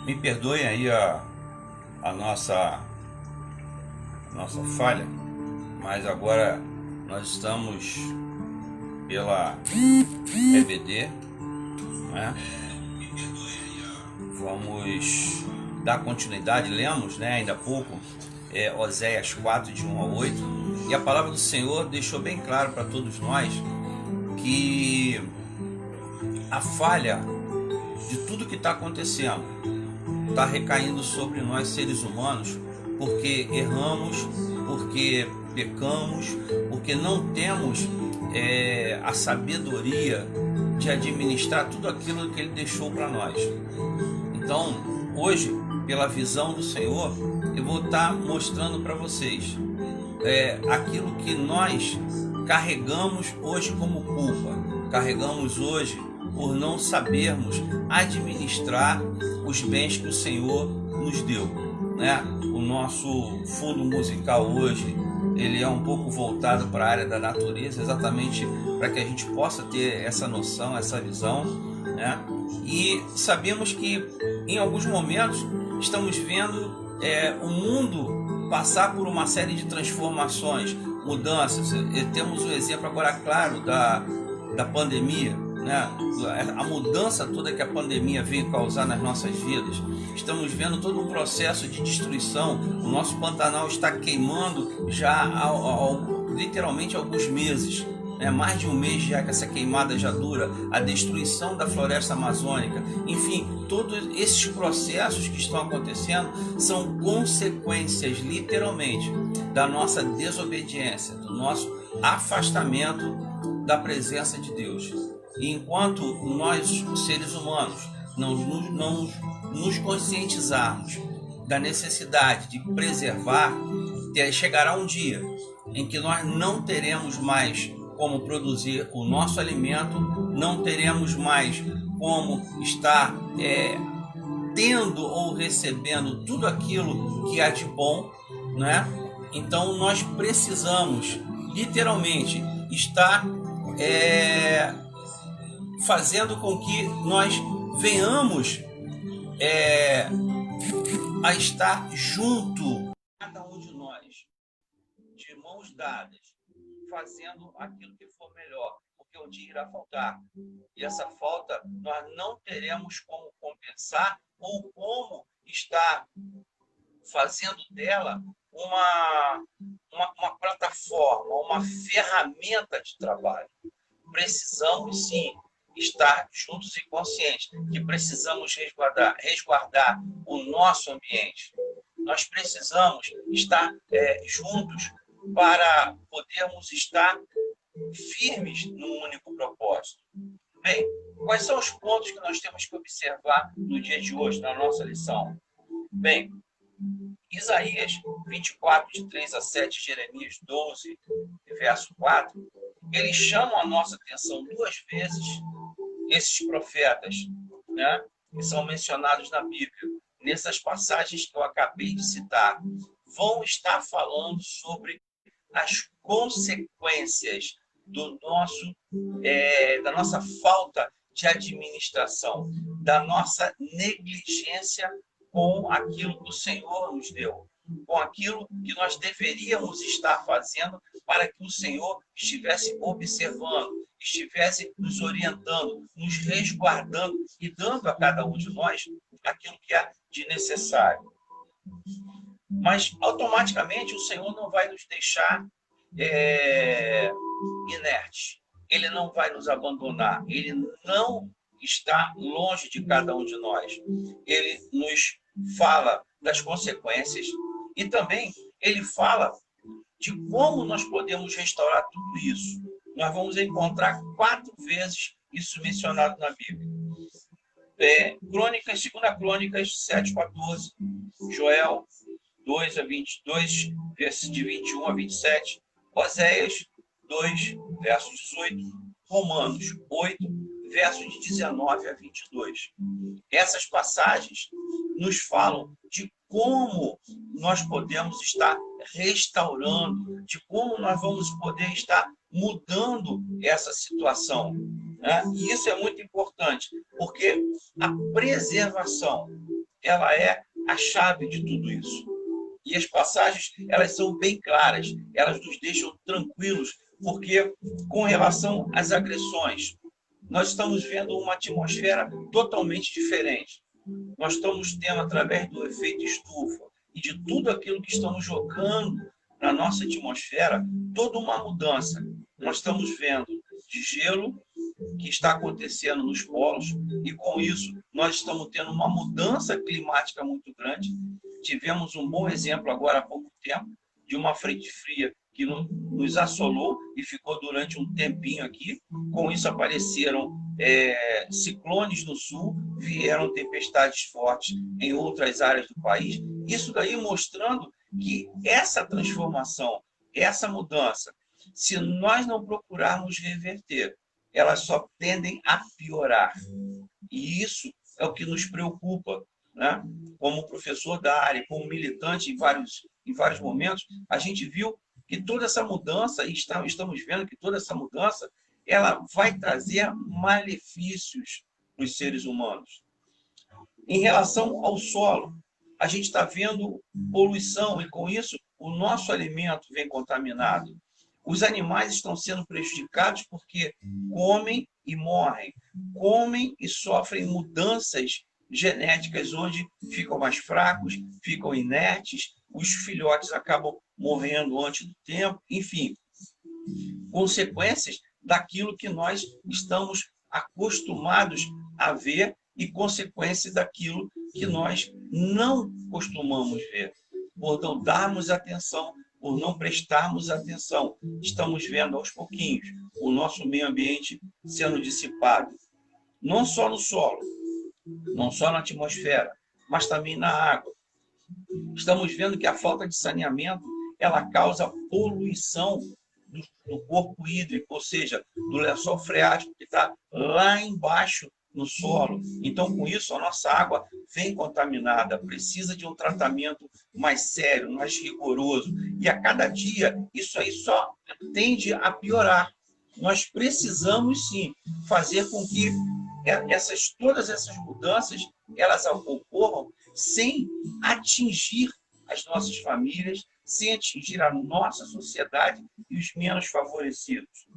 Me perdoem aí a nossa falha, mas agora nós estamos pela EBD, né? Vamos dar continuidade, lemos, né, ainda há pouco, Oséias 4, de 1 a 8, e a palavra do Senhor deixou bem claro para todos nós que a falha de tudo que está acontecendo está recaindo sobre nós seres humanos, porque erramos, porque pecamos, porque não temos a sabedoria de administrar tudo aquilo que Ele deixou para nós. Então, hoje, pela visão do Senhor, eu vou estar mostrando para vocês aquilo que nós carregamos hoje como culpa, carregamos hoje por não sabermos administrar os bens que o Senhor nos deu, né? O nosso fundo musical hoje, ele é um pouco voltado para a área da natureza, exatamente para que a gente possa ter essa noção, essa visão, né? E sabemos que em alguns momentos estamos vendo o mundo passar por uma série de transformações, mudanças. E temos um exemplo agora claro da pandemia, né? A mudança toda que a pandemia veio causar nas nossas vidas. Estamos vendo todo um processo de destruição. O nosso Pantanal está queimando já literalmente há alguns meses. Mais de um mês já que essa queimada já dura, a destruição da floresta amazônica, enfim, todos esses processos que estão acontecendo são consequências, literalmente, da nossa desobediência, do nosso afastamento da presença de Deus. E enquanto nós, seres humanos, não nos conscientizarmos da necessidade de preservar, chegará um dia em que nós não teremos mais como produzir o nosso alimento, não teremos mais como estar tendo ou recebendo tudo aquilo que há de bom, né? Então nós precisamos literalmente estar fazendo com que nós venhamos a estar junto, cada um de nós, de mãos dadas, fazendo aquilo que for melhor, porque um dia irá faltar. E essa falta nós não teremos como compensar ou como estar fazendo dela uma plataforma, uma ferramenta de trabalho. Precisamos sim estar juntos e conscientes que precisamos resguardar o nosso ambiente. Nós precisamos estar juntos para podermos estar firmes num único propósito. Bem, quais são os pontos que nós temos que observar no dia de hoje, na nossa lição? Bem, Isaías 24, de 3 a 7, Jeremias 12, verso 4, eles chamam a nossa atenção duas vezes, esses profetas, né, que são mencionados na Bíblia, nessas passagens que eu acabei de citar, vão estar falando sobre as consequências da nossa falta de administração, da nossa negligência com aquilo que o Senhor nos deu, com aquilo que nós deveríamos estar fazendo para que o Senhor estivesse observando, estivesse nos orientando, nos resguardando e dando a cada um de nós aquilo que é de necessário. Mas, automaticamente, o Senhor não vai nos deixar inertes. Ele não vai nos abandonar. Ele não está longe de cada um de nós. Ele nos fala das consequências e também ele fala de como nós podemos restaurar tudo isso. Nós vamos encontrar 4 vezes isso mencionado na Bíblia. Crônicas, 2 Crônicas 7:14, Joel 2 a 22, versos de 21 a 27, Oséias 2, verso 18, Romanos 8, versos de 19 a 22. Essas passagens nos falam de como nós podemos estar restaurando, de como nós vamos poder estar mudando essa situação, né? E isso é muito importante. porque a preservação, ela é a chave de tudo isso. E as passagens, elas são bem claras, elas nos deixam tranquilos, porque com relação às agressões, nós estamos vendo uma atmosfera totalmente diferente. Nós estamos tendo, através do efeito estufa e de tudo aquilo que estamos jogando na nossa atmosfera, toda uma mudança. Nós estamos vendo de gelo que está acontecendo nos polos, e com isso nós estamos tendo uma mudança climática muito grande. Tivemos um bom exemplo agora há pouco tempo de uma frente fria que nos assolou e ficou durante um tempinho aqui. Com isso apareceram ciclones no sul, vieram tempestades fortes em outras áreas do país. Isso daí mostrando que essa transformação, essa mudança, se nós não procurarmos reverter, elas só tendem a piorar. E isso é o que nos preocupa, né? Como professor da área, como militante em vários momentos, a gente viu que toda essa mudança, e estamos vendo que toda essa mudança, ela vai trazer malefícios para os seres humanos. Em relação ao solo, a gente está vendo poluição e, com isso, o nosso alimento vem contaminado. Os animais estão sendo prejudicados porque comem e morrem, comem e sofrem mudanças genéticas onde ficam mais fracos, ficam inertes, os filhotes acabam morrendo antes do tempo, enfim, consequências daquilo que nós estamos acostumados a ver e consequências daquilo que nós não costumamos ver. Por não darmos atenção, por não prestarmos atenção, estamos vendo aos pouquinhos o nosso meio ambiente sendo dissipado. Não só no solo, não só na atmosfera, mas também na água. Estamos vendo que a falta de saneamento, ela causa poluição do corpo hídrico, ou seja, do lençol freático que está lá embaixo no solo. Então, com isso, a nossa água vem contaminada, precisa de um tratamento mais sério, mais rigoroso. E a cada dia, isso aí só tende a piorar. Nós precisamos, sim, fazer com que todas essas mudanças elas ocorram sem atingir as nossas famílias, sem atingir a nossa sociedade e os menos favorecidos.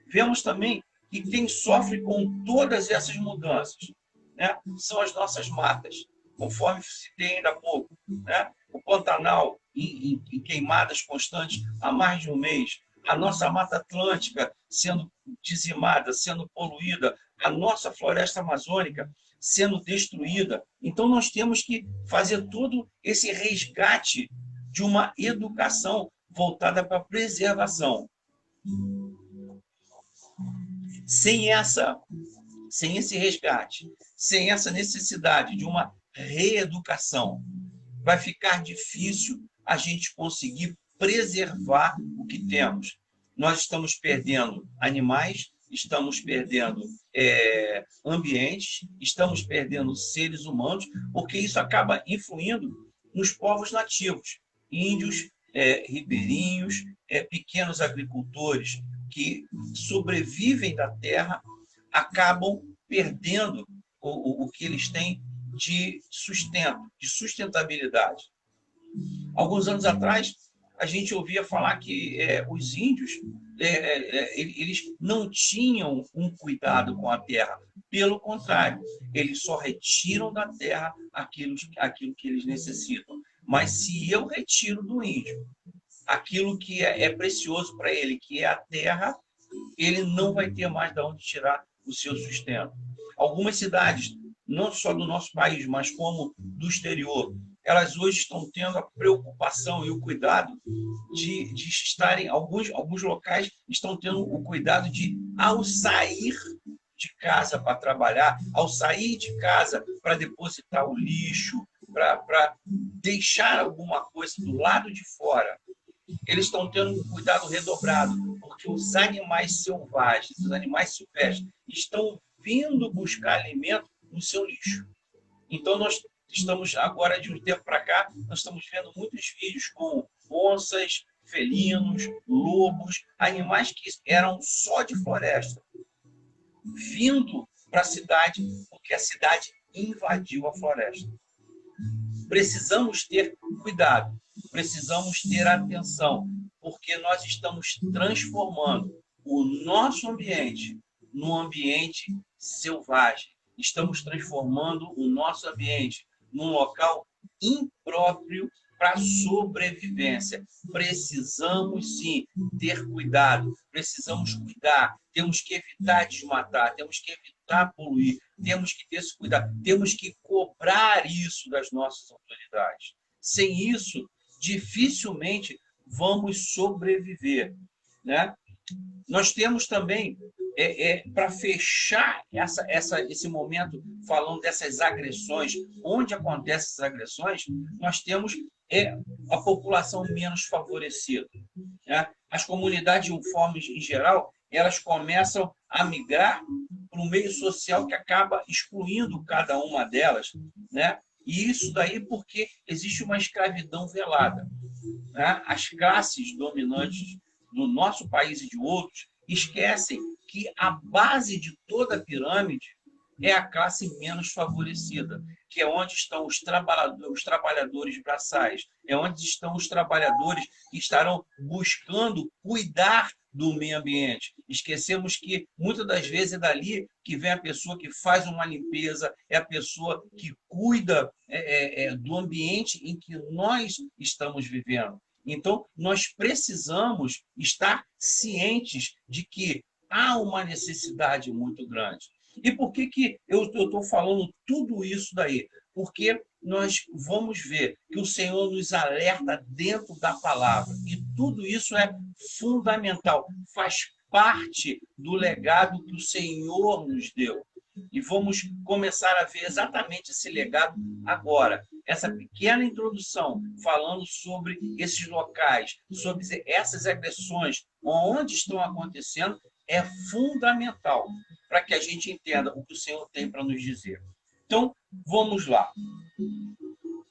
Vemos também que quem sofre com todas essas mudanças, né, são as nossas matas, conforme citei ainda há pouco. Né? O Pantanal em queimadas constantes há mais de um mês, a nossa Mata Atlântica sendo dizimada, sendo poluída, a nossa floresta amazônica sendo destruída. Então, nós temos que fazer todo esse resgate de uma educação voltada para a preservação. Sem esse resgate, sem essa necessidade de uma reeducação, vai ficar difícil a gente conseguir preservar o que temos. Nós estamos perdendo animais, estamos perdendo ambientes, estamos perdendo seres humanos, porque isso acaba influindo nos povos nativos, índios, ribeirinhos, pequenos agricultores que sobrevivem da terra, acabam perdendo o que eles têm de sustento, de sustentabilidade. Alguns anos atrás, a gente ouvia falar que os índios eles não tinham um cuidado com a terra. Pelo contrário, eles só retiram da terra aquilo que eles necessitam. Mas se eu retiro do índio aquilo que é precioso para ele, que é a terra, ele não vai ter mais de onde tirar o seu sustento. Algumas cidades, não só do nosso país, mas como do exterior, elas hoje estão tendo a preocupação e o cuidado de estarem, alguns locais estão tendo o cuidado de, ao sair de casa para trabalhar, ao sair de casa para depositar o lixo, para deixar alguma coisa do lado de fora, eles estão tendo um cuidado redobrado, porque os animais selvagens, os animais silvestres, estão vindo buscar alimento no seu lixo. Então, nós estamos agora, de um tempo para cá, nós estamos vendo muitos vídeos com onças, felinos, lobos, animais que eram só de floresta, vindo para a cidade, porque a cidade invadiu a floresta. Precisamos ter cuidado, precisamos ter atenção, porque nós estamos transformando o nosso ambiente num ambiente selvagem. Estamos transformando o nosso ambiente num local impróprio para sobrevivência. Precisamos sim ter cuidado, precisamos cuidar, temos que evitar desmatar, temos que evitar poluir, temos que ter esse cuidado, temos que cobrar isso das nossas autoridades. Sem isso, dificilmente vamos sobreviver, né? Nós temos também, para fechar esse momento, falando dessas agressões, onde acontecem essas agressões, nós temos a população menos favorecida, né? As comunidades, de forma em geral, elas começam a migrar para um meio social que acaba excluindo cada uma delas, né? E isso daí porque existe uma escravidão velada, né? As classes dominantes do nosso país e de outros esquecem que a base de toda a pirâmide é a classe menos favorecida, que é onde estão os trabalhadores braçais, é onde estão os trabalhadores que estarão buscando cuidar do meio ambiente. Esquecemos que muitas das vezes é dali que vem a pessoa que faz uma limpeza, é a pessoa que cuida do ambiente em que nós estamos vivendo. Então, nós precisamos estar cientes de que há uma necessidade muito grande. E por que eu estou falando tudo isso daí? Porque nós vamos ver que o Senhor nos alerta dentro da palavra. E tudo isso é fundamental, faz parte do legado que o Senhor nos deu. E vamos começar a ver exatamente esse legado agora. Essa pequena introdução falando sobre esses locais, sobre essas agressões, onde estão acontecendo, é fundamental para que a gente entenda o que o Senhor tem para nos dizer. Então, vamos lá.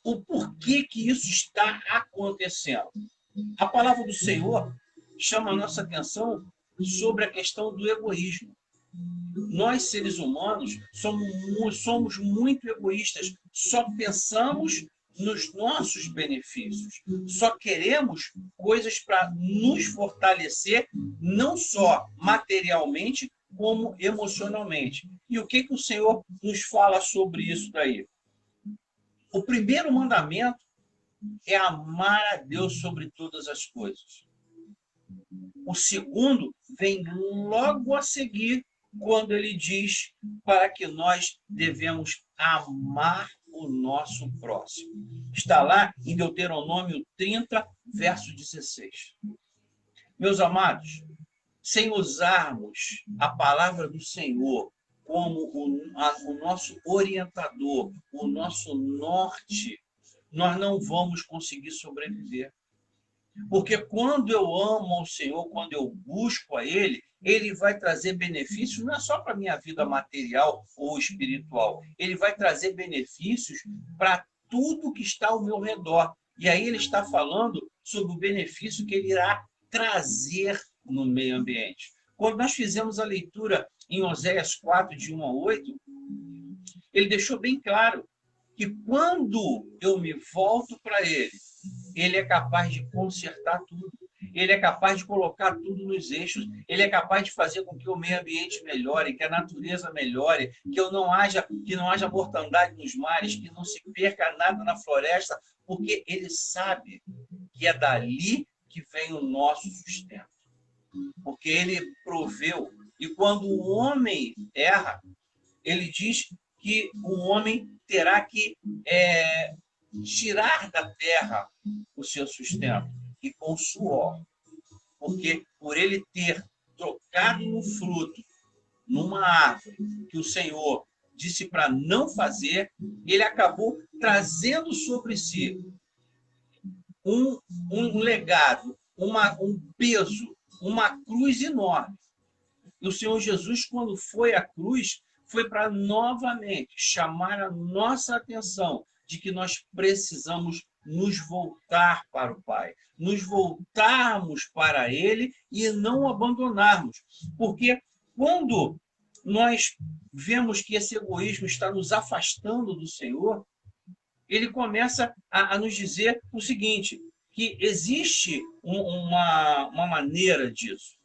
O porquê que isso está acontecendo? A palavra do Senhor chama a nossa atenção sobre a questão do egoísmo. Nós, seres humanos, somos muito egoístas, só pensamos nos nossos benefícios, só queremos coisas para nos fortalecer, não só materialmente, como emocionalmente. E o que o Senhor nos fala sobre isso daí? O primeiro mandamento é amar a Deus sobre todas as coisas. O segundo vem logo a seguir, quando ele diz para que nós devemos amar o nosso próximo. Está lá em Deuteronômio 30, verso 16. Meus amados, sem usarmos a palavra do Senhor como o nosso orientador, o nosso norte, nós não vamos conseguir sobreviver. Porque quando eu amo ao Senhor, quando eu busco a Ele, Ele vai trazer benefícios não é só para a minha vida material ou espiritual, Ele vai trazer benefícios para tudo que está ao meu redor. E aí ele está falando sobre o benefício que Ele irá trazer no meio ambiente. Quando nós fizemos a leitura em Oséias 4, de 1 a 8, ele deixou bem claro que quando eu me volto para Ele, Ele é capaz de consertar tudo. Ele é capaz de colocar tudo nos eixos. Ele é capaz de fazer com que o meio ambiente melhore, que a natureza melhore, que não haja mortandade nos mares, que não se perca nada na floresta, porque Ele sabe que é dali que vem o nosso sustento. Porque Ele proveu. E quando o homem erra, Ele diz que o homem terá que tirar da terra o seu sustento, e com suor. Porque por ele ter trocado no fruto, numa árvore, que o Senhor disse para não fazer, ele acabou trazendo sobre si um legado, um peso, uma cruz enorme. E o Senhor Jesus, quando foi à cruz, foi para novamente chamar a nossa atenção de que nós precisamos nos voltar para o Pai, nos voltarmos para Ele e não abandonarmos. Porque quando nós vemos que esse egoísmo está nos afastando do Senhor, ele começa a nos dizer o seguinte, que existe uma maneira disso.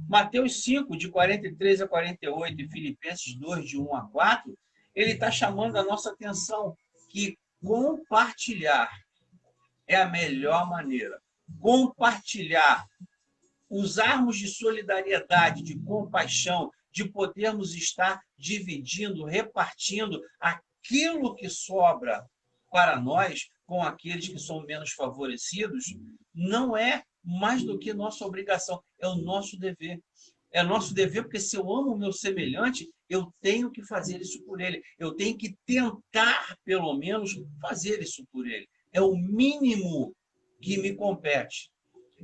Mateus 5, de 43 a 48, e Filipenses 2, de 1 a 4, ele está chamando a nossa atenção que compartilhar é a melhor maneira. Compartilhar, usarmos de solidariedade, de compaixão, de podermos estar dividindo, repartindo aquilo que sobra para nós com aqueles que são menos favorecidos, não é mais do que nossa obrigação, é o nosso dever. É nosso dever, porque se eu amo o meu semelhante, eu tenho que fazer isso por ele. Eu tenho que tentar, pelo menos, fazer isso por ele. É o mínimo que me compete.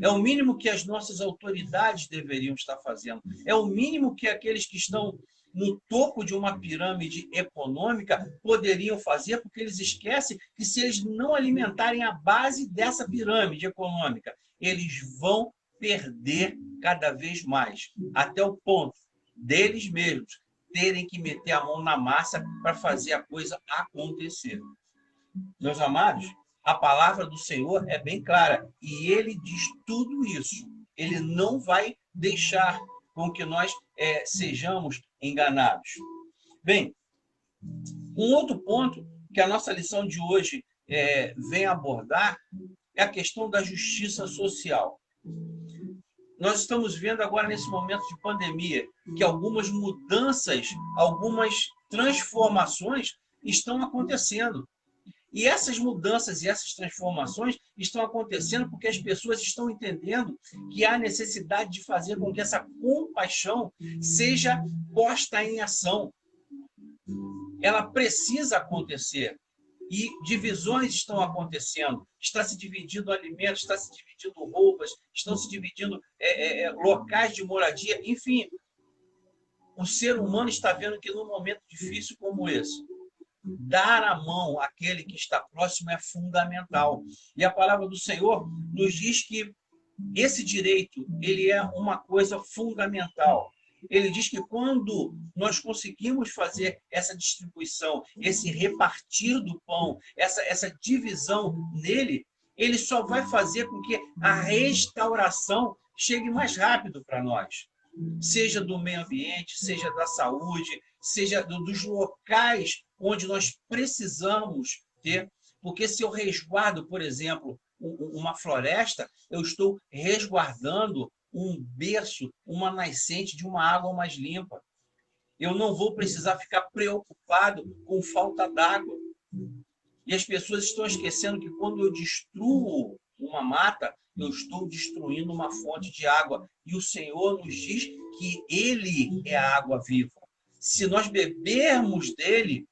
É o mínimo que as nossas autoridades deveriam estar fazendo. É o mínimo que aqueles que estão no topo de uma pirâmide econômica poderiam fazer, porque eles esquecem que se eles não alimentarem a base dessa pirâmide econômica, eles vão perder cada vez mais, até o ponto deles mesmos terem que meter a mão na massa para fazer a coisa acontecer. Meus amados, a palavra do Senhor é bem clara e ele diz tudo isso. Ele não vai deixar com que nós sejamos enganados. Bem, um outro ponto que a nossa lição de hoje vem abordar é a questão da justiça social. Nós estamos vendo agora, nesse momento de pandemia, que algumas mudanças, algumas transformações estão acontecendo. E essas mudanças e essas transformações estão acontecendo porque as pessoas estão entendendo que há necessidade de fazer com que essa compaixão seja posta em ação. Ela precisa acontecer. E divisões estão acontecendo. Está se dividindo alimentos, está se dividindo roupas, estão se dividindo locais de moradia. Enfim, o ser humano está vendo que num momento difícil como esse, dar a mão àquele que está próximo é fundamental. E a palavra do Senhor nos diz que esse direito, ele é uma coisa fundamental. Ele diz que quando nós conseguimos fazer essa distribuição, esse repartir do pão, essa divisão nele, ele só vai fazer com que a restauração chegue mais rápido para nós. Seja do meio ambiente, seja da saúde, seja dos locais onde nós precisamos ter. Porque se eu resguardo, por exemplo, uma floresta, eu estou resguardando um berço, uma nascente de uma água mais limpa. Eu não vou precisar ficar preocupado com falta d'água. E as pessoas estão esquecendo que quando eu destruo uma mata, eu estou destruindo uma fonte de água. E o Senhor nos diz que Ele é a água viva. Se nós bebermos dele,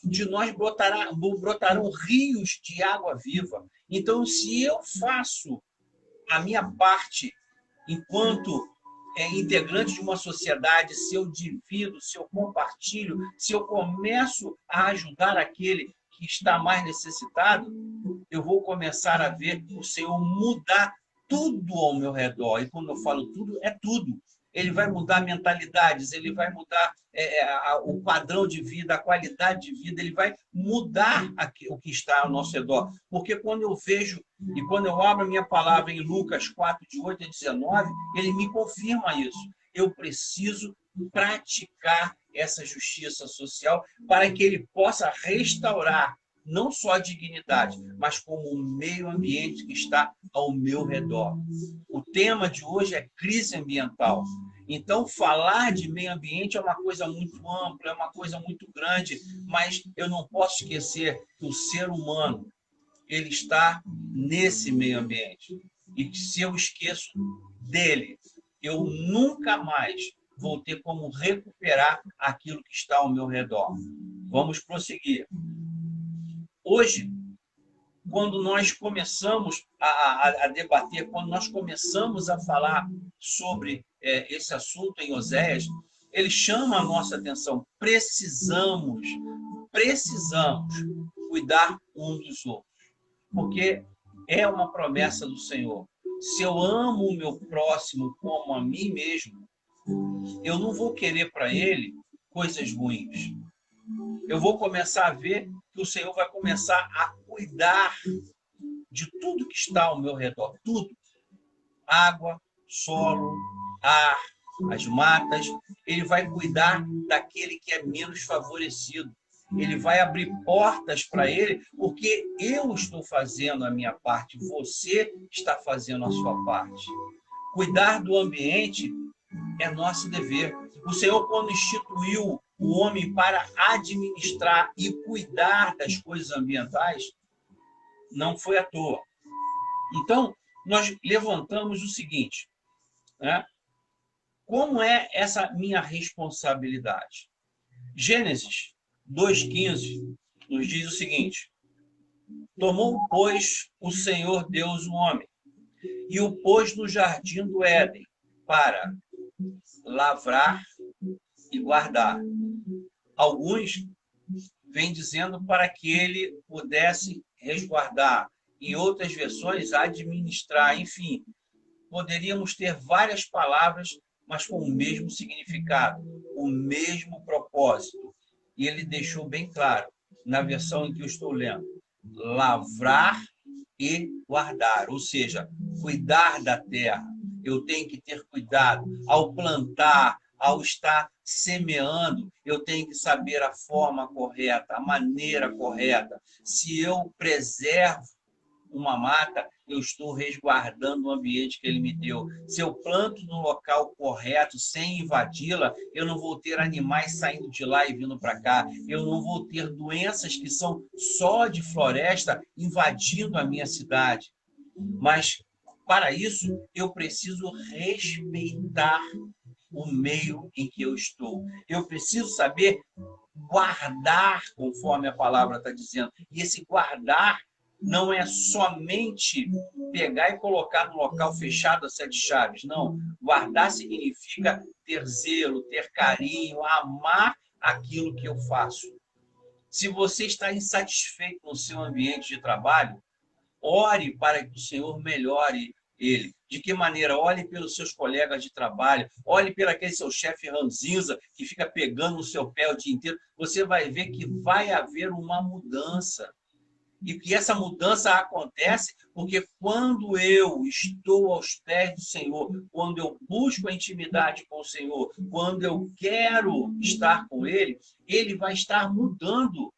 de nós brotarão rios de água viva. Então, se eu faço a minha parte enquanto integrante de uma sociedade, se eu divido, se eu compartilho, se eu começo a ajudar aquele que está mais necessitado, eu vou começar a ver o Senhor mudar tudo ao meu redor. E quando eu falo tudo, é tudo. Ele vai mudar mentalidades, ele vai mudar o padrão de vida, a qualidade de vida, ele vai mudar o que está ao nosso redor. Porque quando eu vejo, e quando eu abro a minha palavra em Lucas 4, de 8 a 19, ele me confirma isso. Eu preciso praticar essa justiça social para que ele possa restaurar não só a dignidade, mas como o meio ambiente que está ao meu redor. O tema de hoje é crise ambiental. Então, falar de meio ambiente é uma coisa muito ampla, é uma coisa muito grande, mas eu não posso esquecer que o ser humano ele está nesse meio ambiente. E que se eu esqueço dele, eu nunca mais vou ter como recuperar aquilo que está ao meu redor. Vamos prosseguir. Hoje, quando nós começamos a debater, quando nós começamos a falar sobre esse assunto em Oséias, ele chama a nossa atenção. Precisamos cuidar um dos outros, porque é uma promessa do Senhor. Se eu amo o meu próximo como a mim mesmo, eu não vou querer para ele coisas ruins. Eu vou começar a ver que o Senhor vai começar a cuidar de tudo que está ao meu redor, tudo. Água, solo, ar, as matas. Ele vai cuidar daquele que é menos favorecido. Ele vai abrir portas para ele, porque eu estou fazendo a minha parte, você está fazendo a sua parte. Cuidar do ambiente é nosso dever. O Senhor, quando instituiu o homem para administrar e cuidar das coisas ambientais, não foi à toa. Então, nós levantamos o seguinte, né? Como é essa minha responsabilidade? Gênesis 2,15 nos diz o seguinte: tomou, pois, o Senhor Deus o homem e o pôs no jardim do Éden para lavrar e guardar. Alguns vêm dizendo para que ele pudesse resguardar, em outras versões, administrar, enfim. Poderíamos ter várias palavras, mas com o mesmo significado, o mesmo propósito. E ele deixou bem claro, na versão em que eu estou lendo, lavrar e guardar, ou seja, cuidar da terra. Eu tenho que ter cuidado ao plantar, ao estar semeando, eu tenho que saber a forma correta, a maneira correta. Se eu preservo uma mata, eu estou resguardando o ambiente que ele me deu. Se eu planto no local correto, sem invadi-la, eu não vou ter animais saindo de lá e vindo para cá. Eu não vou ter doenças que são só de floresta invadindo a minha cidade. Mas, para isso, eu preciso respeitar o meio em que eu estou. Eu preciso saber guardar, conforme a palavra está dizendo. E esse guardar não é somente pegar e colocar no local fechado a 7 chaves. Não. Guardar significa ter zelo, ter carinho, amar aquilo que eu faço. Se você está insatisfeito no seu ambiente de trabalho, ore para que o Senhor melhore ele. De que maneira? Olhe pelos seus colegas de trabalho, olhe pelo aquele seu chefe ranzinza que fica pegando no seu pé o dia inteiro. Você vai ver que vai haver uma mudança. E que essa mudança acontece porque quando eu estou aos pés do Senhor, quando eu busco a intimidade com o Senhor, quando eu quero estar com Ele, Ele vai estar mudando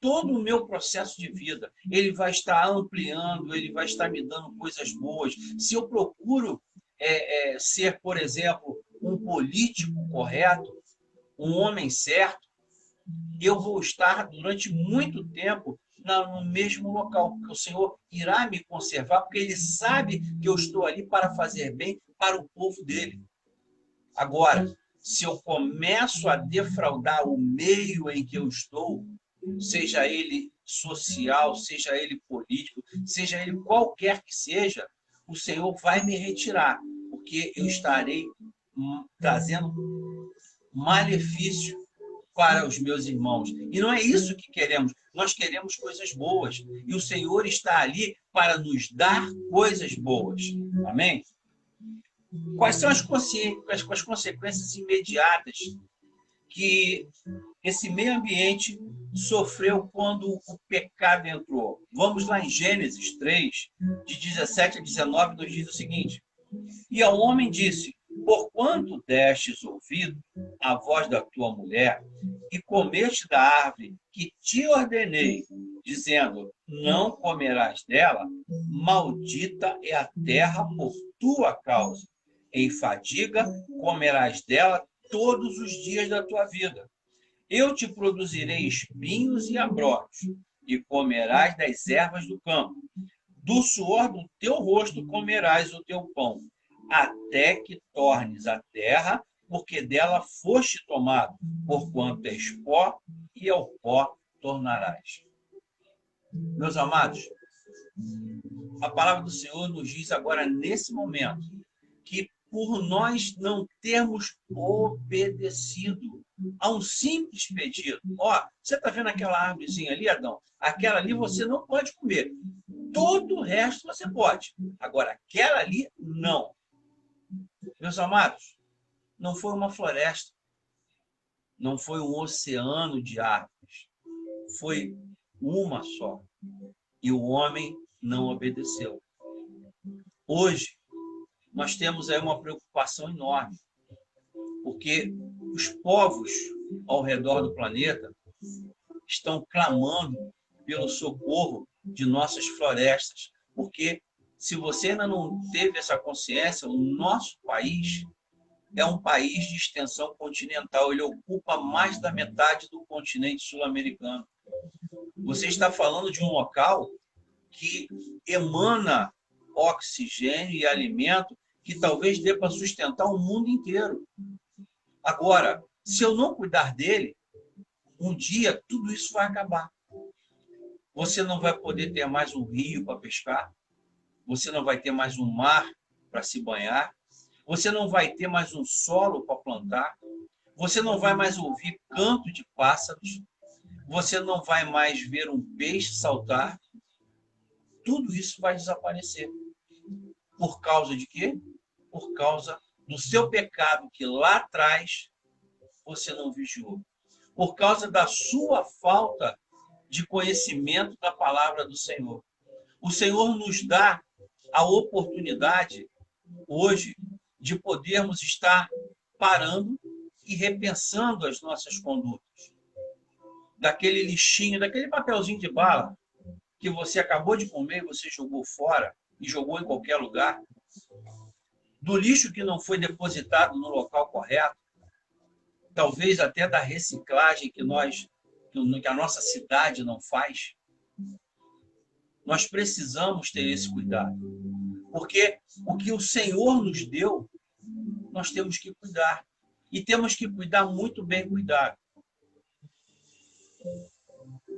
todo o meu processo de vida. Ele vai estar ampliando, Ele vai estar me dando coisas boas. Se eu procuro ser, por exemplo, um político correto, um homem certo, eu vou estar durante muito tempo no mesmo local, porque o Senhor irá me conservar, porque Ele sabe que eu estou ali para fazer bem para o povo dele. Agora, se eu começo a defraudar o meio em que eu estou, seja ele social, seja ele político, seja ele qualquer que seja, o Senhor vai me retirar, porque eu estarei trazendo malefício para os meus irmãos. E não é isso que queremos. Nós queremos coisas boas. E o Senhor está ali para nos dar coisas boas. Amém? Quais são as consequências imediatas que esse meio ambiente sofreu quando o pecado entrou? Vamos lá em Gênesis 3, de 17 a 19, nos diz o seguinte: e ao homem disse: porquanto destes ouvido a voz da tua mulher e comeste da árvore que te ordenei, dizendo: não comerás dela, maldita é a terra por tua causa. Em fadiga comerás dela todos os dias da tua vida. Eu te produzirei espinhos e abrolhos, e comerás das ervas do campo. Do suor do teu rosto comerás o teu pão, até que tornes a terra, porque dela foste tomado, porquanto és pó, e ao pó tornarás. Meus amados, a palavra do Senhor nos diz agora, nesse momento, que por nós não termos obedecido a um simples pedido. Ó, você está vendo aquela árvorezinha ali, Adão? Aquela ali você não pode comer. Todo o resto você pode. Agora, aquela ali, não. Meus amados, não foi uma floresta, não foi um oceano de árvores, foi uma só. E o homem não obedeceu. Hoje, nós temos aí uma preocupação enorme, porque os povos ao redor do planeta estão clamando pelo socorro de nossas florestas, porque se você ainda não teve essa consciência, o nosso país é um país de extensão continental, ele ocupa mais da metade do continente sul-americano. Você está falando de um local que emana oxigênio e alimento que talvez dê para sustentar o mundo inteiro. Agora, se eu não cuidar dele, um dia tudo isso vai acabar. Você não vai poder ter mais um rio para pescar, você não vai ter mais um mar para se banhar, você não vai ter mais um solo para plantar, você não vai mais ouvir canto de pássaros, você não vai mais ver um peixe saltar. Tudo isso vai desaparecer. Por causa de quê? Por causa do seu pecado que lá atrás você não vigiou. Por causa da sua falta de conhecimento da palavra do Senhor. O Senhor nos dá a oportunidade hoje de podermos estar parando e repensando as nossas condutas. Daquele lixinho, daquele papelzinho de bala que você acabou de comer e você jogou fora e jogou em qualquer lugar. Do lixo que não foi depositado no local correto. Talvez até da reciclagem que a nossa cidade não faz. Nós precisamos ter esse cuidado. Porque o que o Senhor nos deu, nós temos que cuidar. E temos que cuidar muito bem cuidado.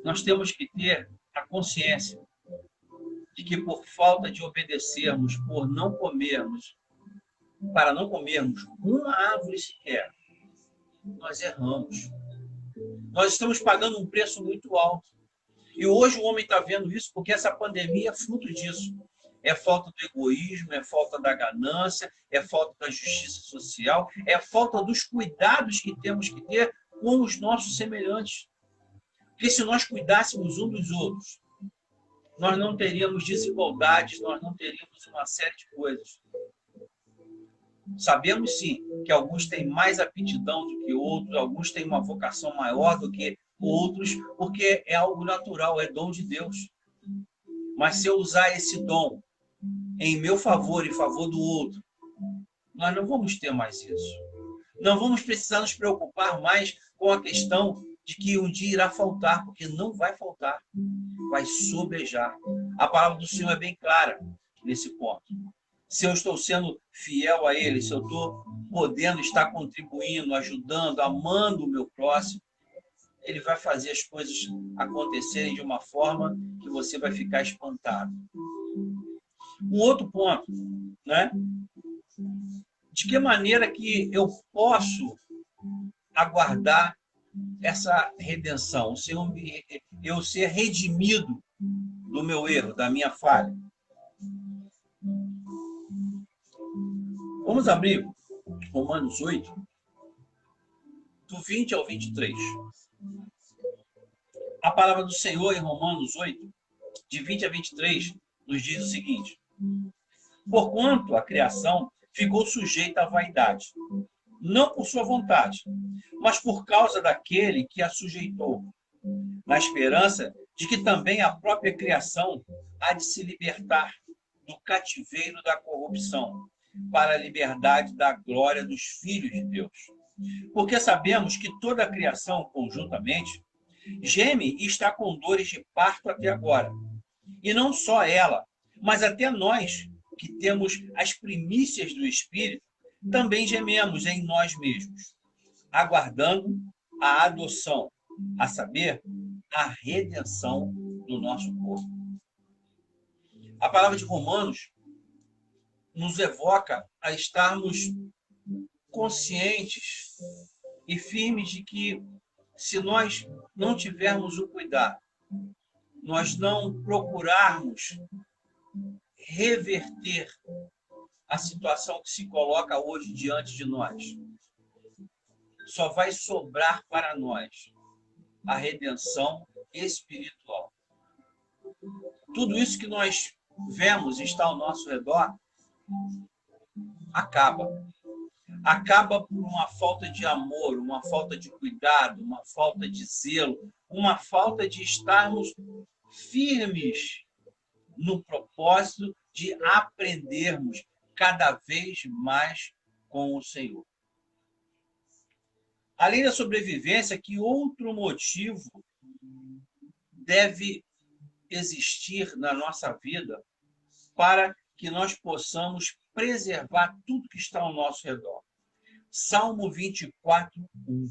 Nós temos que ter a consciência de que por falta de obedecermos, para não comermos uma árvore sequer, nós erramos. Nós estamos pagando um preço muito alto. E hoje o homem está vendo isso porque essa pandemia é fruto disso. É falta do egoísmo, é falta da ganância, é falta da justiça social, é falta dos cuidados que temos que ter com os nossos semelhantes. Porque se nós cuidássemos uns dos outros, nós não teríamos desigualdades, nós não teríamos uma série de coisas. Sabemos, sim, que alguns têm mais aptidão do que outros, alguns têm uma vocação maior do que outros, porque é algo natural, é dom de Deus. Mas se eu usar esse dom em meu favor e favor do outro, nós não vamos ter mais isso. Não vamos precisar nos preocupar mais com a questão de que um dia irá faltar, porque não vai faltar, vai sobejar. A palavra do Senhor é bem clara nesse ponto. Se eu estou sendo fiel a Ele, se eu estou podendo estar contribuindo, ajudando, amando o meu próximo, Ele vai fazer as coisas acontecerem de uma forma que você vai ficar espantado. Um outro ponto, né? De que maneira que eu posso aguardar essa redenção, eu ser redimido do meu erro, da minha falha? Vamos abrir Romanos 8, do 20 ao 23. A palavra do Senhor em Romanos 8, de 20 a 23, nos diz o seguinte: porquanto a criação ficou sujeita à vaidade, não por sua vontade, mas por causa daquele que a sujeitou, na esperança de que também a própria criação há de se libertar do cativeiro da corrupção, para a liberdade da glória dos filhos de Deus. Porque sabemos que toda a criação, conjuntamente, geme e está com dores de parto até agora. E não só ela, mas até nós, que temos as primícias do Espírito, também gememos em nós mesmos, aguardando a adoção, a saber, a redenção do nosso corpo. A palavra de Romanos nos evoca a estarmos conscientes e firmes de que, se nós não tivermos o cuidado, nós não procurarmos reverter a situação que se coloca hoje diante de nós, só vai sobrar para nós a redenção espiritual. Tudo isso que nós vemos está ao nosso redor acaba. Acaba por uma falta de amor, uma falta de cuidado, uma falta de zelo, uma falta de estarmos firmes no propósito de aprendermos cada vez mais com o Senhor. Além da sobrevivência, que outro motivo deve existir na nossa vida para que nós possamos preservar tudo que está ao nosso redor? Salmo 24, 1.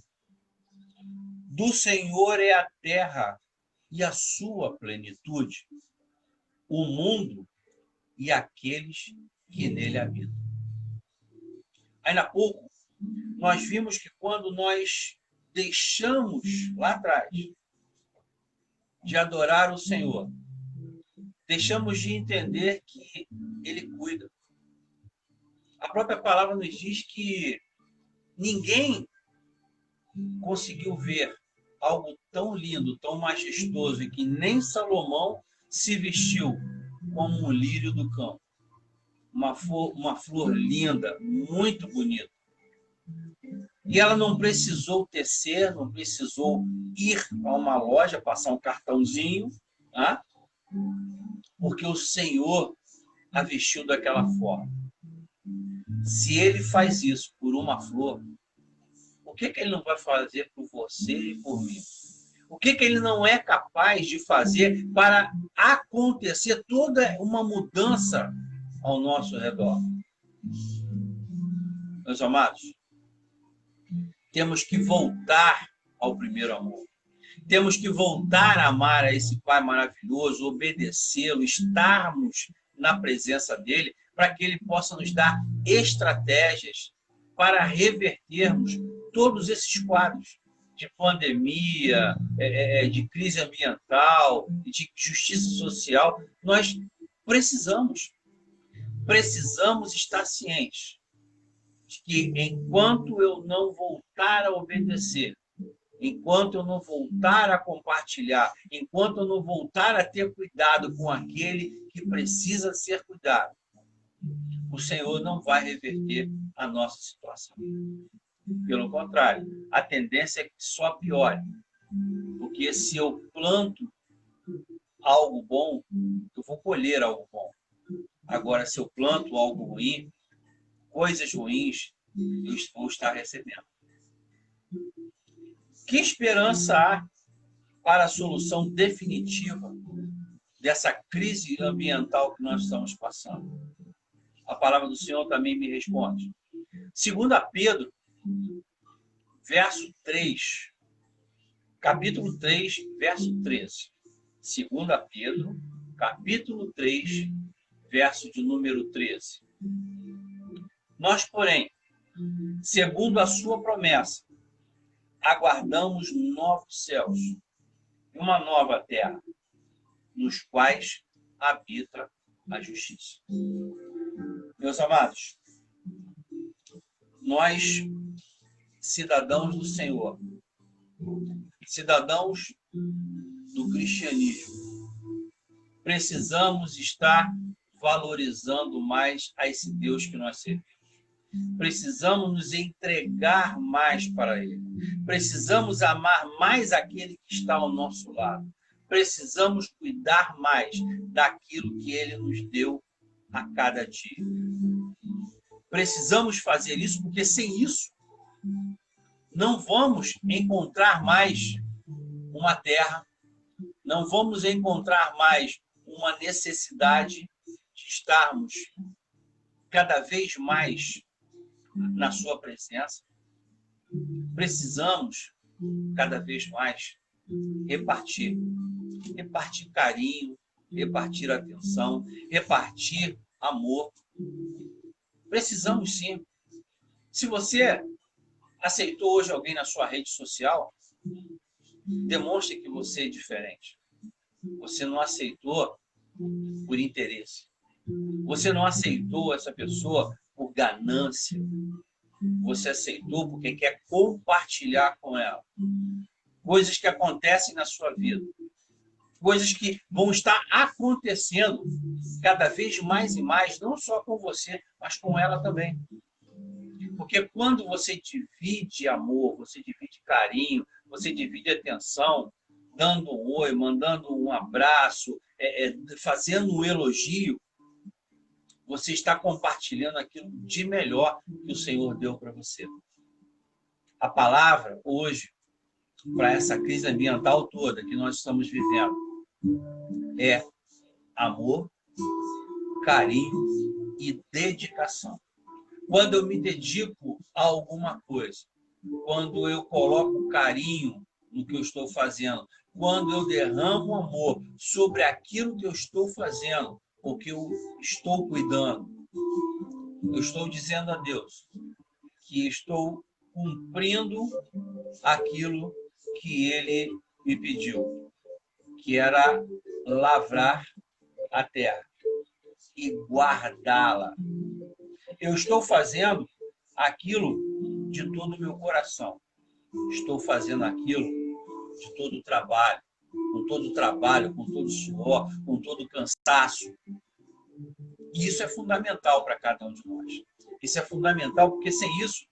Do Senhor é a terra e a sua plenitude, o mundo e aqueles que nele habitam. Ainda há pouco, nós vimos que quando nós deixamos lá atrás de adorar o Senhor, deixamos de entender que Ele cuida. A própria palavra nos diz que ninguém conseguiu ver algo tão lindo, tão majestoso, e que nem Salomão se vestiu como um lírio do campo. Uma flor linda, muito bonita. E ela não precisou tecer, não precisou ir a uma loja, passar um cartãozinho, tá? Porque o Senhor a vestiu daquela forma. Se Ele faz isso por uma flor, o que Ele não vai fazer por você e por mim? O que Ele não é capaz de fazer para acontecer toda uma mudança ao nosso redor? Meus amados, temos que voltar ao primeiro amor. Temos que voltar a amar a esse Pai maravilhoso, obedecê-lo, estarmos na presença dEle, para que Ele possa nos dar estratégias para revertermos todos esses quadros de pandemia, de crise ambiental, de justiça social. Nós precisamos estar cientes de que enquanto eu não voltar a obedecer, enquanto eu não voltar a compartilhar, enquanto eu não voltar a ter cuidado com aquele que precisa ser cuidado, o Senhor não vai reverter a nossa situação. Pelo contrário, a tendência é que só piore. Porque se eu planto algo bom, eu vou colher algo bom. Agora, se eu planto algo ruim, coisas ruins, eu vou estar recebendo. Que esperança há para a solução definitiva dessa crise ambiental que nós estamos passando? A palavra do Senhor também me responde. 2 Pedro, verso 3, capítulo 3, verso 13. 2 Pedro, capítulo 3, verso de número 13. Nós, porém, segundo a sua promessa, aguardamos novos céus e uma nova terra, nos quais habita a justiça. Meus amados, nós, cidadãos do Senhor, cidadãos do cristianismo, precisamos estar valorizando mais a esse Deus que nós servimos. Precisamos nos entregar mais para Ele. Precisamos amar mais aquele que está ao nosso lado. Precisamos cuidar mais daquilo que Ele nos deu a cada dia. Precisamos fazer isso, porque sem isso não vamos encontrar mais uma terra, não vamos encontrar mais uma necessidade de estarmos cada vez mais na sua presença. Precisamos cada vez mais repartir carinho, repartir atenção, repartir amor. Precisamos sim. Se você aceitou hoje alguém na sua rede social, demonstre que você é diferente. Você não aceitou por interesse. Você não aceitou essa pessoa por ganância. você aceitou porque quer compartilhar com ela. Coisas que acontecem na sua vida. Coisas que vão estar acontecendo cada vez mais e mais, não só com você, mas com ela também. Porque quando você divide amor, você divide carinho, você divide atenção, dando um oi, mandando um abraço, fazendo um elogio, você está compartilhando aquilo de melhor que o Senhor deu para você. A palavra hoje, para essa crise ambiental toda que nós estamos vivendo, é amor, carinho e dedicação. Quando eu me dedico a alguma coisa, quando eu coloco carinho no que eu estou fazendo, quando eu derramo amor sobre aquilo que eu estou fazendo, ou que eu estou cuidando, eu estou dizendo a Deus que estou cumprindo aquilo que Ele me pediu, que era lavrar a terra e guardá-la. Eu estou fazendo aquilo de todo o meu coração. Estou fazendo aquilo de todo o trabalho, com todo o trabalho, com todo o suor, com todo o cansaço. E isso é fundamental para cada um de nós. Isso é fundamental porque sem isso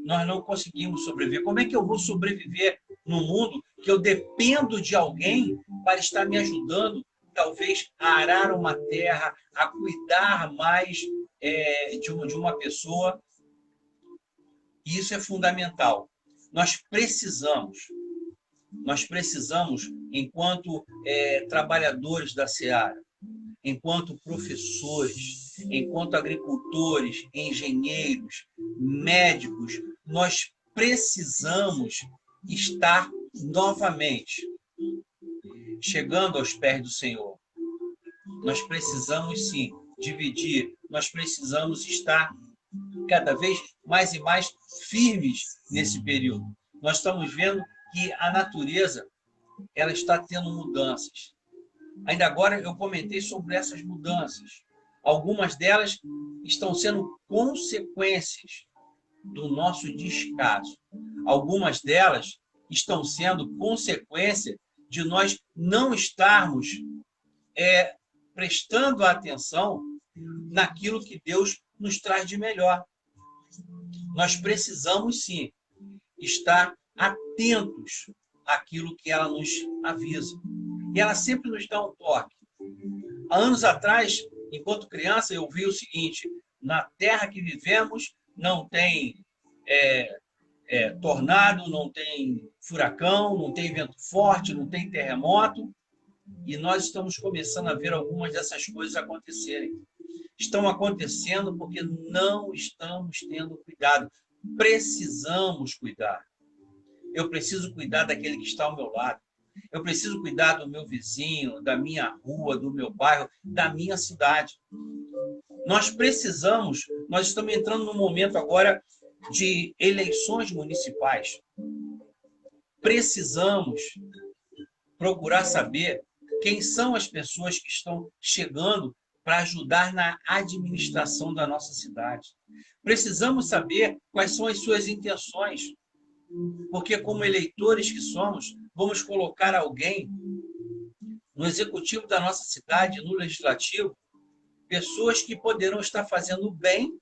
nós não conseguimos sobreviver. Como é que eu vou sobreviver num mundo que eu dependo de alguém para estar me ajudando, talvez, a arar uma terra, a cuidar mais de uma pessoa? E isso é fundamental. Nós precisamos, enquanto trabalhadores da seara, enquanto professores, enquanto agricultores, engenheiros, médicos, nós precisamos estar novamente chegando aos pés do Senhor. Nós precisamos, sim, dividir, nós precisamos estar cada vez mais e mais firmes nesse período. Nós estamos vendo que a natureza ela está tendo mudanças. Ainda agora eu comentei sobre essas mudanças. Algumas delas estão sendo consequências do nosso descaso. Algumas delas estão sendo consequência de nós não estarmos prestando atenção naquilo que Deus nos traz de melhor. Nós precisamos, sim, estar atentos àquilo que ela nos avisa. E ela sempre nos dá um toque. Há anos atrás, enquanto criança, eu vi o seguinte: na terra que vivemos não tem tornado, não tem furacão, não tem vento forte, não tem terremoto. E nós estamos começando a ver algumas dessas coisas acontecerem. Estão acontecendo porque não estamos tendo cuidado. Precisamos cuidar. Eu preciso cuidar daquele que está ao meu lado. Eu preciso cuidar do meu vizinho, da minha rua, do meu bairro, da minha cidade. Nós estamos entrando num momento agora de eleições municipais. Precisamos procurar saber quem são as pessoas que estão chegando para ajudar na administração da nossa cidade. Precisamos saber quais são as suas intenções, porque como eleitores que somos, vamos colocar alguém no executivo da nossa cidade, no legislativo, pessoas que poderão estar fazendo bem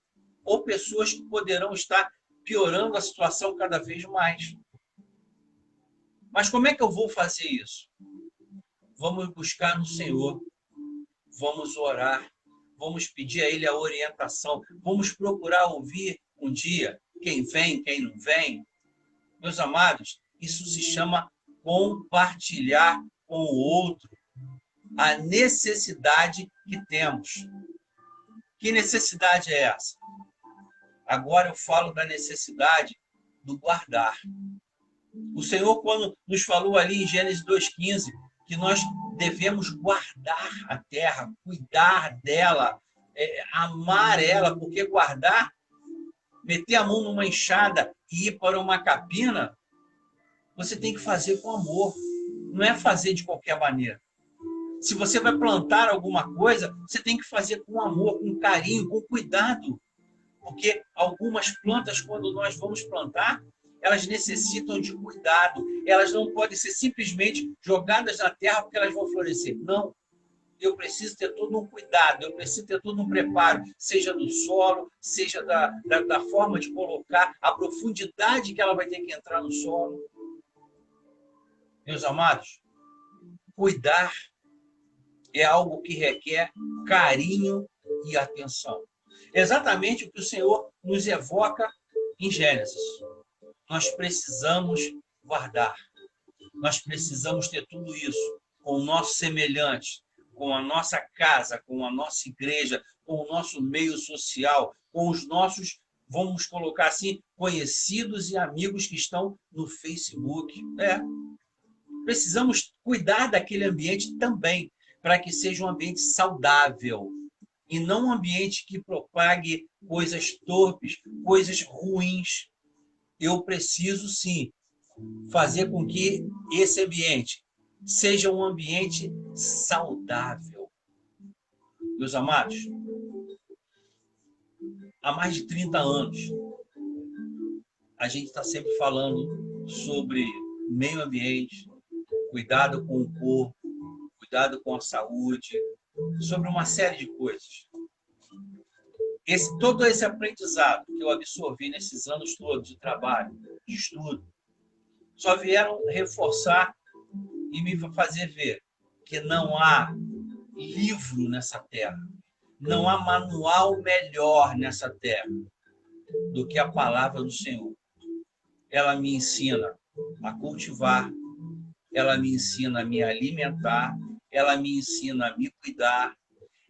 ou pessoas que poderão estar piorando a situação cada vez mais. Mas como é que eu vou fazer isso? Vamos buscar no Senhor, vamos orar, vamos pedir a Ele a orientação, vamos procurar ouvir um dia quem vem, quem não vem. Meus amados, isso se chama compartilhar com o outro a necessidade que temos. Que necessidade é essa? Agora eu falo da necessidade do guardar. O Senhor, quando nos falou ali em Gênesis 2,15, que nós devemos guardar a terra, cuidar dela, amar ela, porque guardar, meter a mão numa enxada e ir para uma capina, você tem que fazer com amor. Não é fazer de qualquer maneira. Se você vai plantar alguma coisa, você tem que fazer com amor, com carinho, com cuidado. Porque algumas plantas, quando nós vamos plantar, elas necessitam de cuidado. Elas não podem ser simplesmente jogadas na terra porque elas vão florescer. Não. Eu preciso ter todo um cuidado, eu preciso ter todo um preparo, seja do solo, seja da forma de colocar, a profundidade que ela vai ter que entrar no solo. Meus amados, cuidar é algo que requer carinho e atenção. Exatamente o que o Senhor nos evoca em Gênesis. Nós precisamos guardar. Nós precisamos ter tudo isso com o nosso semelhante, com a nossa casa, com a nossa igreja, com o nosso meio social, com os nossos, vamos colocar assim, conhecidos e amigos que estão no Facebook. Precisamos cuidar daquele ambiente também, para que seja um ambiente saudável e não um ambiente que propague coisas torpes, coisas ruins. Eu preciso, sim, fazer com que esse ambiente seja um ambiente saudável. Meus amados, há mais de 30 anos, a gente está sempre falando sobre meio ambiente, cuidado com o corpo, cuidado com a saúde, sobre uma série de coisas. Todo esse aprendizado que eu absorvi nesses anos todos de trabalho, de estudo, só vieram reforçar e me fazer ver que não há livro nessa terra, não há manual melhor nessa terra do que a palavra do Senhor. Ela me ensina a cultivar, ela me ensina a me alimentar, ela me ensina a me cuidar,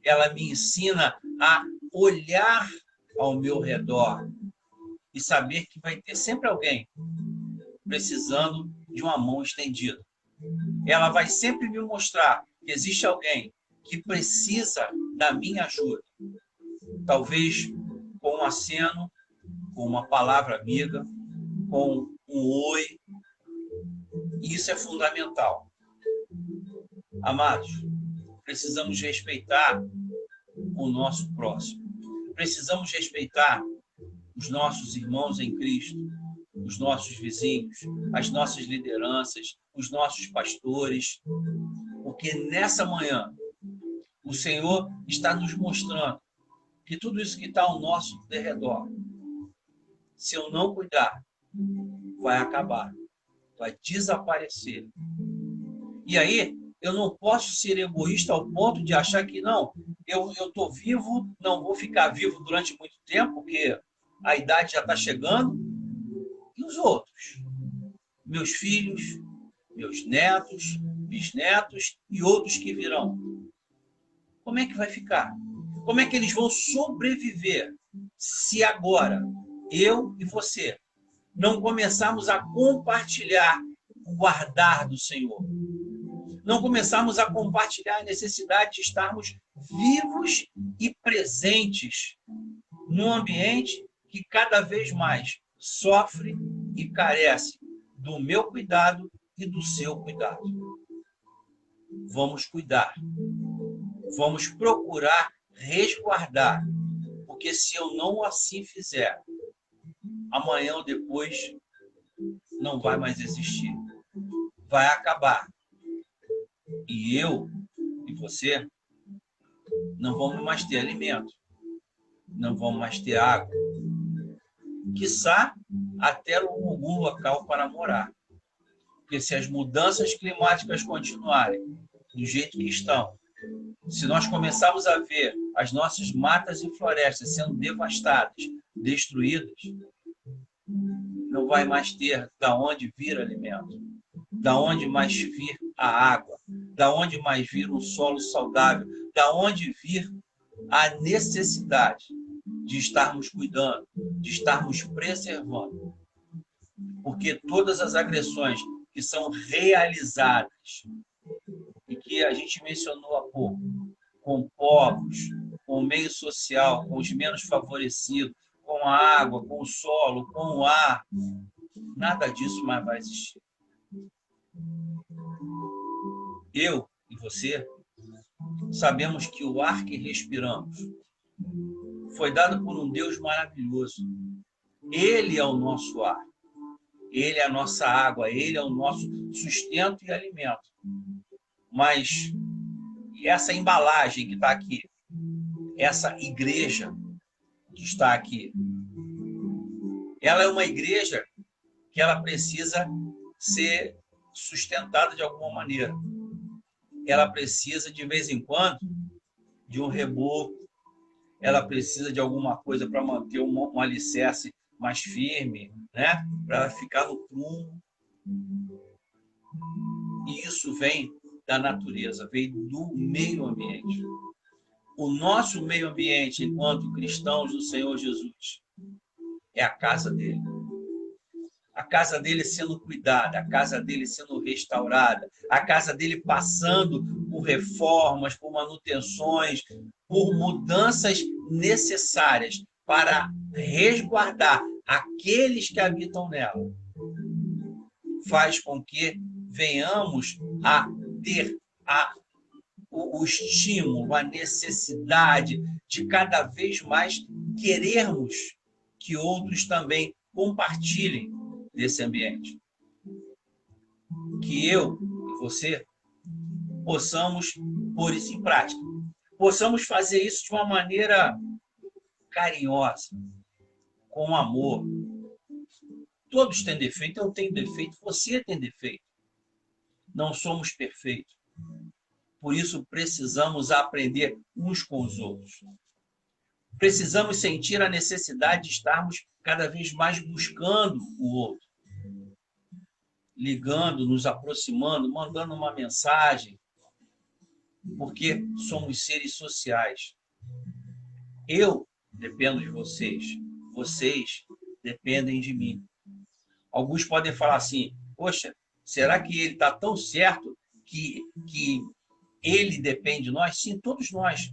ela me ensina a olhar ao meu redor e saber que vai ter sempre alguém precisando de uma mão estendida. Ela vai sempre me mostrar que existe alguém que precisa da minha ajuda. Talvez com um aceno, com uma palavra amiga, com um oi. Isso é fundamental. Amados, precisamos respeitar o nosso próximo. Precisamos respeitar os nossos irmãos em Cristo, os nossos vizinhos, as nossas lideranças, os nossos pastores, porque nessa manhã o Senhor está nos mostrando que tudo isso que está ao nosso derredor, se eu não cuidar, vai acabar, vai desaparecer. E aí, eu não posso ser egoísta ao ponto de achar que não, eu estou vivo, não vou ficar vivo durante muito tempo, porque a idade já está chegando. E os outros? Meus filhos, meus netos, bisnetos e outros que virão. Como é que vai ficar? Como é que eles vão sobreviver se agora, eu e você, não começarmos a compartilhar o guardar do Senhor? Não começarmos a compartilhar a necessidade de estarmos vivos e presentes num ambiente que cada vez mais sofre e carece do meu cuidado e do seu cuidado. Vamos cuidar. Vamos procurar resguardar, porque se eu não assim fizer, amanhã ou depois não vai mais existir. Vai acabar. E eu e você não vamos mais ter alimento, não vamos mais ter água, quiçá até algum local para morar. Porque se as mudanças climáticas continuarem do jeito que estão, se nós começarmos a ver as nossas matas e florestas sendo devastadas, destruídas, não vai mais ter da onde vir alimento, da onde mais vir a água, da onde mais vir um solo saudável, da onde vir a necessidade de estarmos cuidando, de estarmos preservando. Porque todas as agressões que são realizadas e que a gente mencionou há pouco, com povos, com o meio social, com os menos favorecidos, com a água, com o solo, com o ar, nada disso mais vai existir. Eu e você sabemos que o ar que respiramos foi dado por um Deus maravilhoso. Ele é o nosso ar, Ele é a nossa água, Ele é o nosso sustento e alimento. Mas essa embalagem que está aqui, essa igreja que está aqui, ela é uma igreja que ela precisa ser sustentada de alguma maneira. Ela precisa, de vez em quando, de um reboco, ela precisa de alguma coisa para manter um alicerce mais firme, né? Para ela ficar no prumo. E isso vem da natureza, vem do meio ambiente. O nosso meio ambiente, enquanto cristãos do Senhor Jesus, é a casa dele. A casa dele sendo cuidada, a casa dele sendo restaurada, a casa dele passando por reformas, por manutenções, por mudanças necessárias para resguardar aqueles que habitam nela. Faz com que venhamos a ter o estímulo, a necessidade de cada vez mais querermos que outros também compartilhem desse ambiente. Que eu e você possamos pôr isso em prática. Possamos fazer isso de uma maneira carinhosa, com amor. Todos têm defeito, eu tenho defeito, você tem defeito. Não somos perfeitos. Por isso precisamos aprender uns com os outros. Precisamos sentir a necessidade de estarmos cada vez mais buscando o outro. Ligando, nos aproximando, mandando uma mensagem. Porque somos seres sociais. Eu dependo de vocês. Vocês dependem de mim. Alguns podem falar assim, poxa, será que ele está tão certo que ele depende de nós? Sim, todos nós.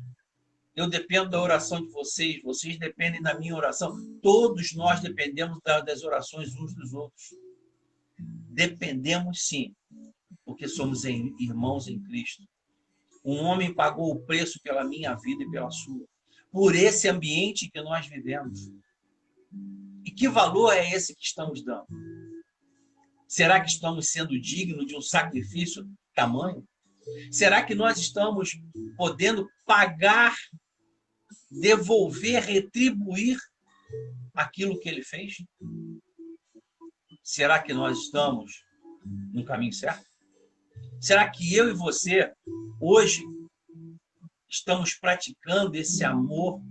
Eu dependo da oração de vocês, vocês dependem da minha oração. Todos nós dependemos das orações uns dos outros. Dependemos sim, porque somos irmãos em Cristo. Um homem pagou o preço pela minha vida e pela sua, por esse ambiente que nós vivemos. E que valor é esse que estamos dando? Será que estamos sendo dignos de um sacrifício tamanho? Será que nós estamos podendo pagar, devolver, retribuir aquilo que ele fez? Será que nós estamos no caminho certo? Será que eu e você, hoje, estamos praticando esse amor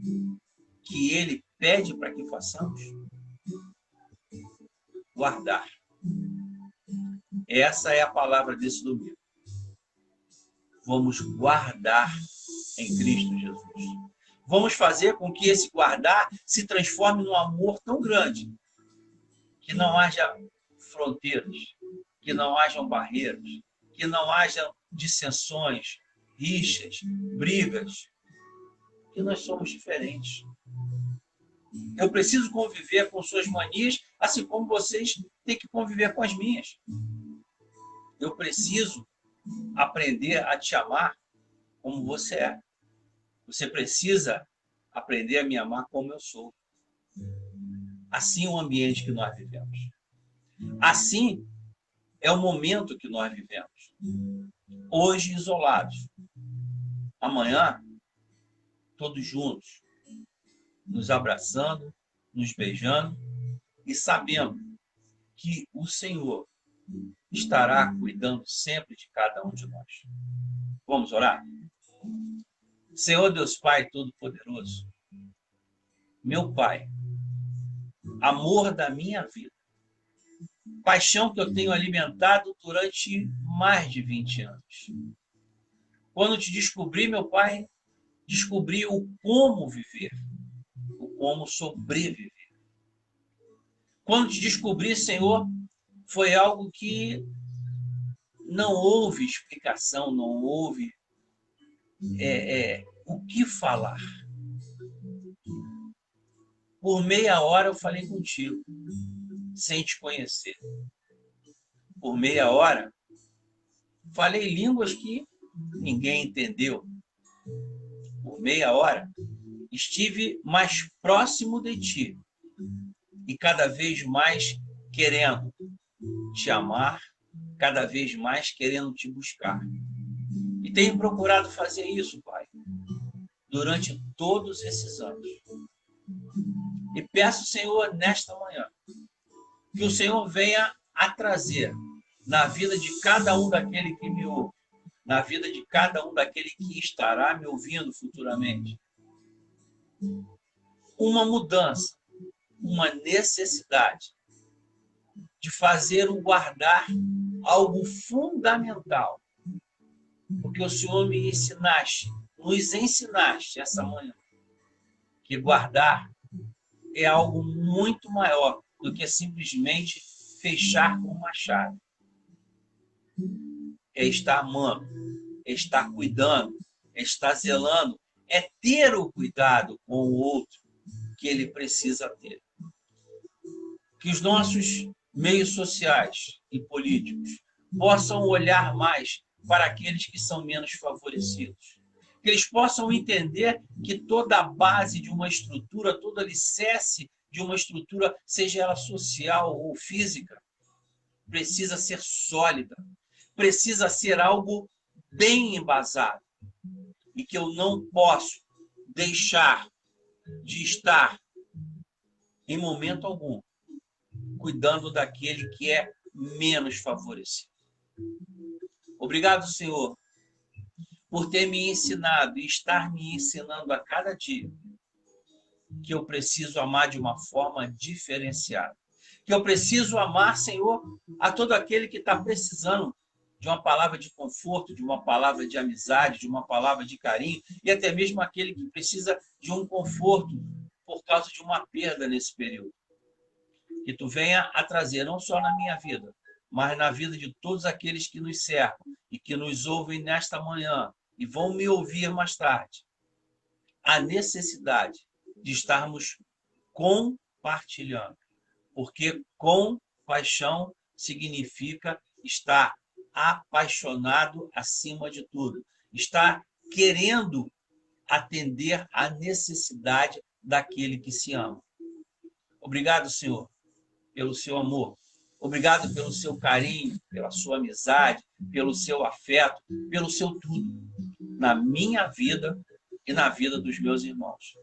que ele pede para que façamos? Guardar. Essa é a palavra desse domingo. Vamos guardar em Cristo Jesus. Vamos fazer com que esse guardar se transforme num amor tão grande que não haja fronteiras, que não hajam barreiras, que não hajam dissensões, rixas, brigas, que nós somos diferentes. Eu preciso conviver com suas manias, assim como vocês têm que conviver com as minhas. Eu preciso aprender a te amar como você é. Você precisa aprender a me amar como eu sou. Assim é o ambiente que nós vivemos. Assim é o momento que nós vivemos. Hoje isolados. Amanhã, todos juntos, nos abraçando, nos beijando e sabendo que o Senhor estará cuidando sempre de cada um de nós. Vamos orar? Senhor Deus Pai Todo-Poderoso, meu Pai, amor da minha vida, paixão que eu tenho alimentado durante mais de 20 anos. Quando te descobri, meu Pai, descobri o como viver, o como sobreviver. Quando te descobri, Senhor, foi algo que não houve explicação, não houve o que falar. Por meia hora eu falei contigo, sem te conhecer. Por meia hora, falei línguas que ninguém entendeu. Por meia hora, estive mais próximo de ti e cada vez mais querendo te amar, cada vez mais querendo te buscar. E tenho procurado fazer isso, Pai, durante todos esses anos. E peço, Senhor, nesta manhã, que o Senhor venha a trazer na vida de cada um daquele que me ouve, na vida de cada um daquele que estará me ouvindo futuramente, uma mudança, uma necessidade de fazer o guardar algo fundamental. Porque o Senhor nos ensinaste essa manhã, que guardar é algo muito maior do que simplesmente fechar com uma chave. É estar amando, é estar cuidando, é estar zelando, é ter o cuidado com o outro que ele precisa ter. Que os nossos meios sociais e políticos possam olhar mais para aqueles que são menos favorecidos. Que eles possam entender que toda a base de uma estrutura, todo alicerce de uma estrutura, seja ela social ou física, precisa ser sólida, precisa ser algo bem embasado. E que eu não posso deixar de estar, em momento algum, cuidando daquele que é menos favorecido. Obrigado, Senhor, por ter me ensinado e estar me ensinando a cada dia que eu preciso amar de uma forma diferenciada. Que eu preciso amar, Senhor, a todo aquele que está precisando de uma palavra de conforto, de uma palavra de amizade, de uma palavra de carinho, e até mesmo aquele que precisa de um conforto por causa de uma perda nesse período. Que tu venha a trazer, não só na minha vida, mas na vida de todos aqueles que nos cercam e que nos ouvem nesta manhã e vão me ouvir mais tarde, a necessidade de estarmos compartilhando. Porque compaixão significa estar apaixonado acima de tudo, estar querendo atender à necessidade daquele que se ama. Obrigado, Senhor, pelo seu amor. Obrigado pelo seu carinho, pela sua amizade, pelo seu afeto, pelo seu tudo, na minha vida e na vida dos meus irmãos.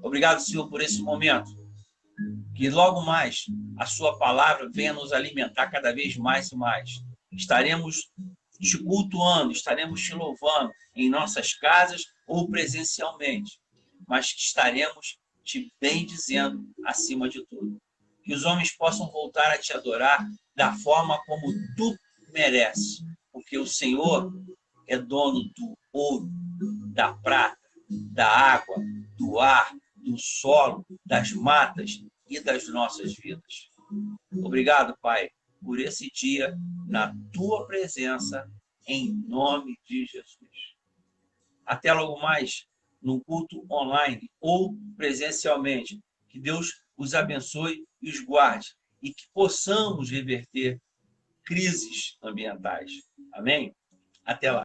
Obrigado, Senhor, por esse momento. Que logo mais a sua palavra venha nos alimentar cada vez mais e mais. Estaremos te cultuando, estaremos te louvando em nossas casas ou presencialmente, mas que estaremos te bendizendo acima de tudo. Que os homens possam voltar a te adorar da forma como tu mereces, porque o Senhor é dono do ouro, da prata, da água, do ar, do solo, das matas e das nossas vidas. Obrigado, Pai, por esse dia na tua presença, em nome de Jesus. Até logo mais, num culto online ou presencialmente. Que Deus os abençoe e os guarde e que possamos reverter crises ambientais. Amém? Até lá.